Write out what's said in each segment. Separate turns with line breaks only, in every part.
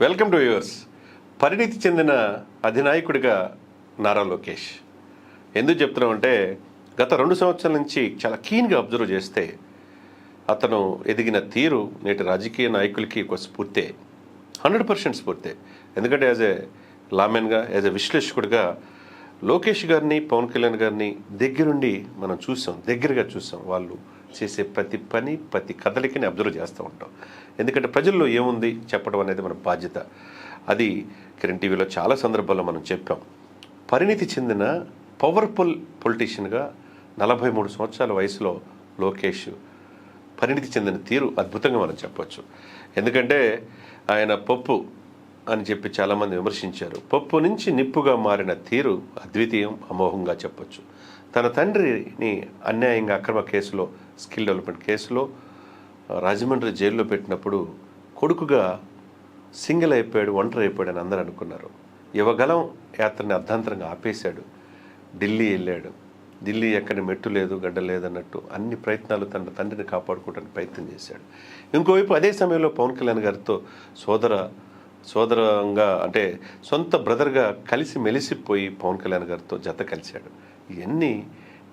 Welcome to viewers. పరిణితి చెందిన అధినాయకుడిగా నారా లోకేష్. ఎందుకు చెప్తున్నామంటే గత 2 సంవత్సరాల నుంచి చాలా కీన్గా అబ్జర్వ్ చేస్తే అతను ఎదిగిన తీరు నేటి రాజకీయ నాయకులకి ఒక స్ఫూర్తే, 100% స్ఫూర్తే. ఎందుకంటే యాజ్ ఏ లామెన్గా, యాజ్ ఏ విశ్లేషకుడిగా లోకేష్ గారిని, పవన్ కళ్యాణ్ గారిని దగ్గరుండి మనం దగ్గరగా చూసాం. వాళ్ళు చేసే ప్రతి పని, ప్రతి కదలికని అబ్జర్వ్ చేస్తూ ఉంటాం. ఎందుకంటే ప్రజల్లో ఏముంది చెప్పడం అనేది మన బాధ్యత. అది కిరణ్ టీవీలో చాలా సందర్భాల్లో మనం చెప్పాం. పరిణితి చెందిన పవర్ఫుల్ పొలిటీషియన్గా 43 సంవత్సరాల వయసులో లోకేష్ పరిణితి చెందిన తీరు అద్భుతంగా మనం చెప్పవచ్చు. ఎందుకంటే ఆయన పప్పు అని చెప్పి చాలామంది విమర్శించారు. పప్పు నుంచి నిప్పుగా మారిన తీరు అద్వితీయం, అమోఘంగా చెప్పొచ్చు. తన తండ్రిని అన్యాయంగా అక్రమ కేసులో, స్కిల్ డెవలప్మెంట్ కేసులో రాజమండ్రి జైల్లో పెట్టినప్పుడు కొడుకుగా సింగిల్ అయిపోయాడు, ఒంటరి అయిపోయాడు అని అందరూ అనుకున్నారు. యువగలం యాత్రని అర్ధాంతరంగా ఆపేశాడు. ఢిల్లీ వెళ్ళాడు. ఢిల్లీ ఎక్కడ మెట్టు లేదు, గడ్డ లేదన్నట్టు అన్ని ప్రయత్నాలు తన తండ్రిని కాపాడుకోవడానికి ప్రయత్నం చేశాడు. ఇంకోవైపు అదే సమయంలో పవన్ కళ్యాణ్ గారితో సోదరంగా అంటే సొంత బ్రదర్గా కలిసి మెలిసిపోయి పవన్ కళ్యాణ్ గారితో జత కలిశాడు. ఇవన్నీ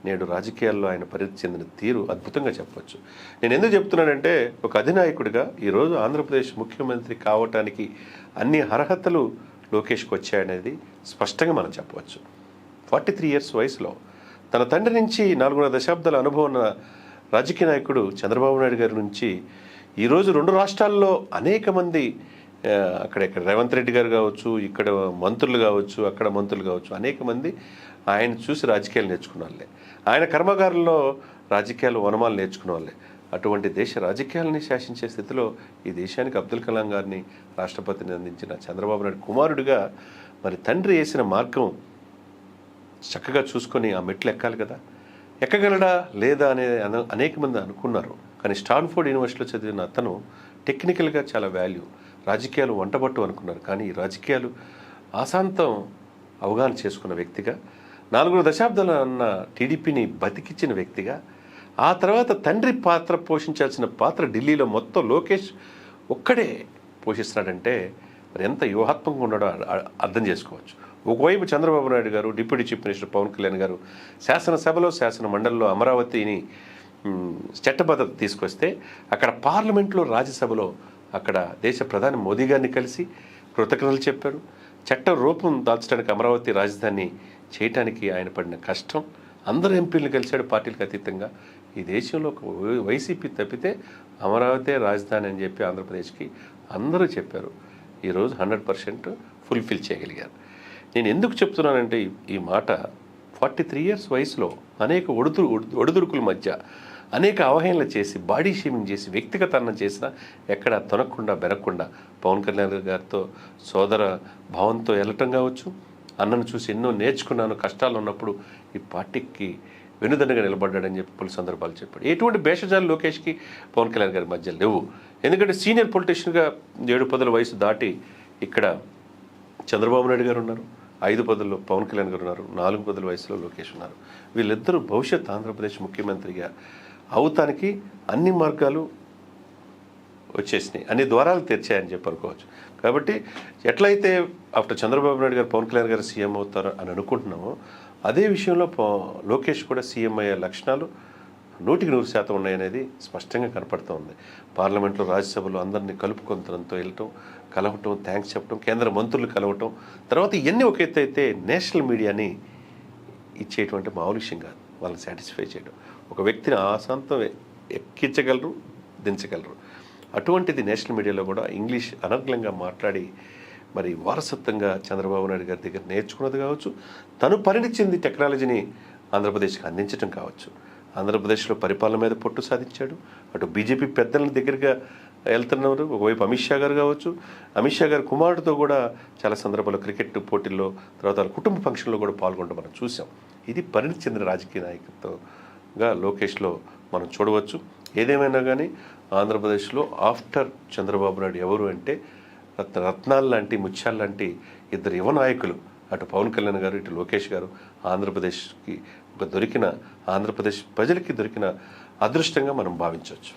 నేడు రాజకీయాల్లో ఆయన పరిణితి చెందిన తీరు అద్భుతంగా చెప్పవచ్చు. నేను ఎందుకు చెప్తున్నానంటే ఒక అధినాయకుడిగా ఈరోజు ఆంధ్రప్రదేశ్ ముఖ్యమంత్రి కావటానికి అన్ని అర్హతలు లోకేష్కి వచ్చాయనేది స్పష్టంగా మనం చెప్పవచ్చు. 43 years వయసులో తన తండ్రి నుంచి 4.5 దశాబ్దాల అనుభవం ఉన్న రాజకీయ నాయకుడు చంద్రబాబు నాయుడు గారి నుంచి ఈరోజు 2 రాష్ట్రాల్లో అనేక మంది, అక్కడ రేవంత్ రెడ్డి గారు కావచ్చు, ఇక్కడ మంత్రులు కావచ్చు, అక్కడ మంత్రులు కావచ్చు, అనేక మంది ఆయన చూసి రాజకీయాలు నేర్చుకున్న వాళ్ళే. ఆయన కర్మాగారంలో రాజకీయాలు వనమాలు నేర్చుకున్న వాళ్ళే. అటువంటి దేశ రాజకీయాలని శాసించే స్థితిలో ఈ దేశానికి అబ్దుల్ కలాం గారిని రాష్ట్రపతిని అందించిన చంద్రబాబు నాయుడు కుమారుడిగా మరి తండ్రి వేసిన మార్గం చక్కగా చూసుకొని ఆ మెట్లు ఎక్కాలి కదా. ఎక్కగలడా లేదా అనే అనేక మంది అనుకున్నారు. కానీ స్టాన్ఫోర్డ్ యూనివర్సిటీలో చదివిన అతను టెక్నికల్గా చాలా వాల్యూ, రాజకీయాలు వంటబట్టు అనుకున్నారు. కానీ ఈ రాజకీయాలు ఆశాంతం అవగాహన చేసుకున్న వ్యక్తిగా, 4 దశాబ్దాలు అన్న టీడీపీని బతికించిన వ్యక్తిగా, ఆ తర్వాత తండ్రి పాత్ర పోషించాల్సిన పాత్ర ఢిల్లీలో మొత్తం లోకేష్ ఒక్కడే పోషిస్తున్నాడంటే మరి ఎంత వ్యూహాత్మకంగా ఉన్నాడో అర్థం చేసుకోవచ్చు. ఒకవైపు చంద్రబాబు నాయుడు గారు, deputy chief minister Pawan Kalyan గారు శాసనసభలో, శాసన మండలిలో అమరావతిని చట్టబద్ధత తీసుకొస్తే, అక్కడ పార్లమెంట్లో, రాజ్యసభలో అక్కడ దేశ ప్రధాని మోదీ గారిని కలిసి కృతజ్ఞతలు చెప్పారు. చట్టం రూపం దాల్చడానికి అమరావతి రాజధాని చేయటానికి ఆయన పడిన కష్టం, అందరూ ఎంపీలను కలిశాడు పార్టీలకు అతీతంగా. ఈ దేశంలో ఒక వైసీపీ తప్పితే అమరావతి రాజధాని అని చెప్పి ఆంధ్రప్రదేశ్కి అందరూ చెప్పారు. ఈరోజు 100% ఫుల్ఫిల్ చేయగలిగారు. నేను ఎందుకు చెప్తున్నానంటే ఈ మాట, 43 years వయసులో అనేక ఒడిదుడుకుల మధ్య అనేక అవహేళనలు చేసి, బాడీ షేమింగ్ చేసి, వ్యక్తిగతనం చేసినా ఎక్కడ తొనకుండా బెనకుండా పవన్ కళ్యాణ్ గారితో సోదర భావంతో వెళ్ళటం కావచ్చు, అన్నను చూసి ఎన్నో నేర్చుకున్నాను, కష్టాలు ఉన్నప్పుడు ఈ పార్టీకి వెనుదన్నగా నిలబడ్డాడని చెప్పి పలు సందర్భాలు చెప్పాడు. ఎటువంటి భేషజాలు లోకేష్కి పవన్ కళ్యాణ్ గారి మధ్య లేవు. ఎందుకంటే సీనియర్ పొలిటీషియన్గా 7 పదుల వయసు దాటి ఇక్కడ చంద్రబాబు నాయుడు గారు ఉన్నారు, 5 పదుల్లో పవన్ కళ్యాణ్ గారు ఉన్నారు, 4 పదుల వయసులో లోకేష్ ఉన్నారు. వీళ్ళిద్దరూ భవిష్యత్ ఆంధ్రప్రదేశ్ ముఖ్యమంత్రిగా అవుతానికి అన్ని మార్గాలు వచ్చేసినాయి, అన్ని ద్వారాలు తెరిచాయని చెప్పి అనుకోవచ్చు. కాబట్టి ఎట్లయితే ఆఫ్టర్ చంద్రబాబు నాయుడు గారు పవన్ కళ్యాణ్ గారు సీఎం అవుతారు అని అనుకుంటున్నామో, అదే విషయంలో లోకేష్ కూడా సీఎం అయ్యే లక్షణాలు 100% ఉన్నాయనేది స్పష్టంగా కనపడుతూ ఉంది. పార్లమెంట్లో, రాజ్యసభలో అందరినీ కలుపుకొంతనంతో వెళ్ళటం, కలవటం, థ్యాంక్స్ చెప్పడం, కేంద్ర మంత్రులు కలవటం, తర్వాత ఇవన్నీ ఒక ఎత్తు అయితే నేషనల్ మీడియాని ఇచ్చేటువంటి మామూలు విషయం కాదు. వాళ్ళని సాటిస్ఫై చేయడం, ఒక వ్యక్తిని ఆశాంతం ఎక్కించగలరు, దించగలరు. అటువంటిది నేషనల్ మీడియాలో కూడా ఇంగ్లీష్ అనర్గళంగా మాట్లాడి మరి వారసత్వంగా చంద్రబాబు నాయుడు గారి దగ్గర నేర్చుకున్నది కావచ్చు, తను పరిణితి చెంది టెక్నాలజీని ఆంధ్రప్రదేశ్కి అందించడం కావచ్చు. ఆంధ్రప్రదేశ్లో పరిపాలన మీద పట్టు సాధించాడు. అటు బీజేపీ పెద్దల దగ్గరగా వెళ్తున్నారు. ఒకవైపు అమిత్ షా గారు కావచ్చు, అమిత్ షా గారి కుమారుడితో కూడా చాలా సందర్భాల్లో క్రికెట్ పోటీల్లో, తర్వాత కుటుంబ ఫంక్షన్లో కూడా పాల్గొనడం మనం చూసాం. ఇది పరిణితి చెందిన రాజకీయ నాయకత్వంగా లోకేష్లో మనం చూడవచ్చు. ఏదేమైనా కానీ ఆంధ్రప్రదేశ్లో ఆఫ్టర్ చంద్రబాబు నాయుడు ఎవరు అంటే రత్నాలు లాంటి, ముత్యాలు లాంటి 2 యువ నాయకులు, అటు పవన్ కళ్యాణ్ గారు, ఇటు లోకేష్ గారు ఆంధ్రప్రదేశ్కి ఆంధ్రప్రదేశ్ ప్రజలకి దొరికిన అదృష్టంగా మనం భావించవచ్చు.